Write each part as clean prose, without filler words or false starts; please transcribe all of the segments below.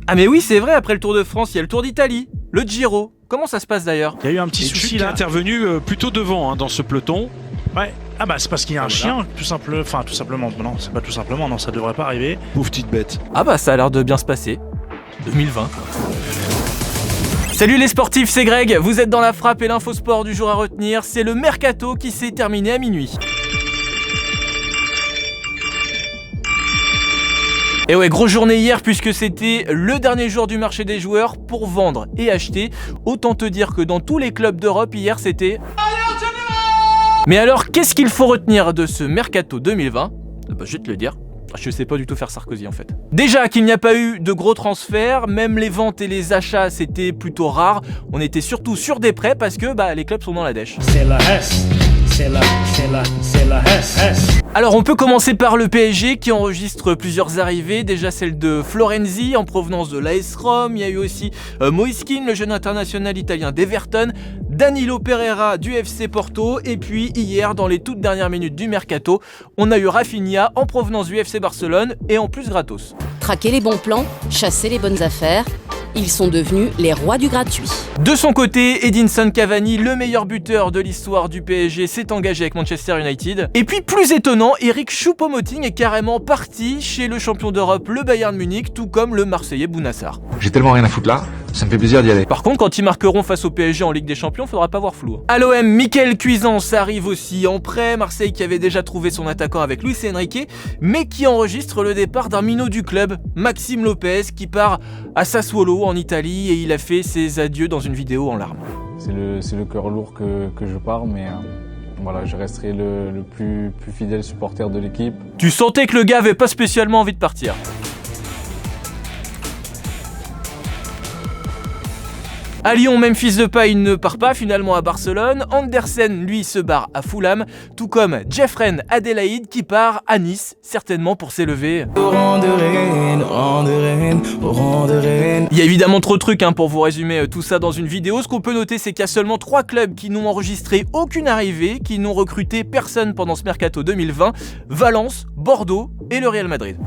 Ah mais oui, c'est vrai, après le Tour de France, il y a le Tour d'Italie, le Giro. Comment ça se passe d'ailleurs? Il y a eu un petit Et souci Chute est là. intervenu plutôt devant dans ce peloton. Ouais. Ah bah c'est parce qu'il y a un chien, tout simplement. Non, c'est pas tout simplement, non, ça devrait pas arriver. Pauvre petite bête. Ah bah ça a l'air de bien se passer. 2020. Salut les sportifs, c'est Greg, vous êtes dans la frappe et l'info sport du jour à retenir, c'est le mercato qui s'est terminé à minuit. Et ouais, grosse journée hier puisque c'était le dernier jour du marché des joueurs pour vendre et acheter. Autant te dire que dans tous les clubs d'Europe hier c'était... Mais alors, qu'est-ce qu'il faut retenir de ce mercato 2020 ? Bah, je vais te le dire. Je sais pas du tout faire Sarkozy en fait. Déjà qu'il n'y a pas eu de gros transferts, même les ventes et les achats c'était plutôt rare. On était surtout sur des prêts parce que les clubs sont dans la dèche. C'est la Hesse, c'est la Hesse. Alors on peut commencer par le PSG qui enregistre plusieurs arrivées, déjà celle de Florenzi en provenance de l'AS Rome, il y a eu aussi Moïse Kean, le jeune international italien d'Everton, Danilo Pereira du FC Porto, et puis hier dans les toutes dernières minutes du mercato, on a eu Rafinha en provenance du FC Barcelone et en plus gratos. Traquer les bons plans, chasser les bonnes affaires, ils sont devenus les rois du gratuit. De son côté, Edinson Cavani, le meilleur buteur de l'histoire du PSG, s'est engagé avec Manchester United. Et puis plus étonnant, Eric Choupo-Moting est carrément parti chez le champion d'Europe, le Bayern Munich, tout comme le Marseillais Bounassar. J'ai tellement rien à foutre là, ça me fait plaisir d'y aller. Par contre, quand ils marqueront face au PSG en Ligue des Champions, faudra pas voir flou. À l'OM, Michael Cuisance arrive aussi en prêt. Marseille qui avait déjà trouvé son attaquant avec Luis Enrique, mais qui enregistre le départ d'un minot du club, Maxime Lopez, qui part à Sassuolo en Italie et il a fait ses adieux dans une vidéo en larmes. C'est le cœur lourd que je pars, mais voilà, je resterai le plus fidèle supporter de l'équipe. Tu sentais que le gars avait pas spécialement envie de partir. À Lyon, Memphis Depay ne part pas finalement à Barcelone. Andersen, lui, se barre à Fulham, tout comme Jeffrey Adélaïde qui part à Nice, certainement pour s'élever. Il y a évidemment trop de trucs pour vous résumer tout ça dans une vidéo. Ce qu'on peut noter, c'est qu'il y a seulement 3 clubs qui n'ont enregistré aucune arrivée, qui n'ont recruté personne pendant ce mercato 2020. Valence, Bordeaux et le Real Madrid.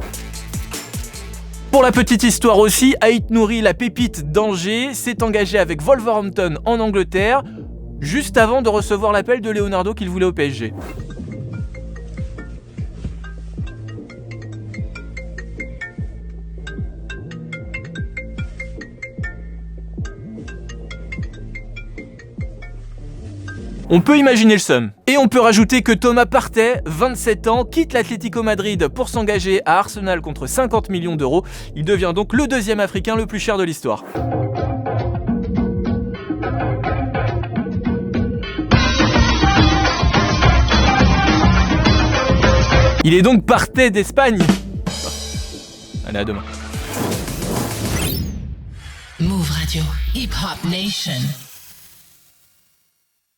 Pour la petite histoire aussi, Ait Nouri, la pépite d'Angers, s'est engagé avec Wolverhampton en Angleterre, juste avant de recevoir l'appel de Leonardo qu'il voulait au PSG. On peut imaginer le seum. Et on peut rajouter que Thomas Partey, 27 ans, quitte l'Atlético Madrid pour s'engager à Arsenal contre 50 millions d'euros. Il devient donc le deuxième Africain le plus cher de l'histoire. Il est donc Partey d'Espagne. Allez, à demain. Move Radio, Hip Hop Nation.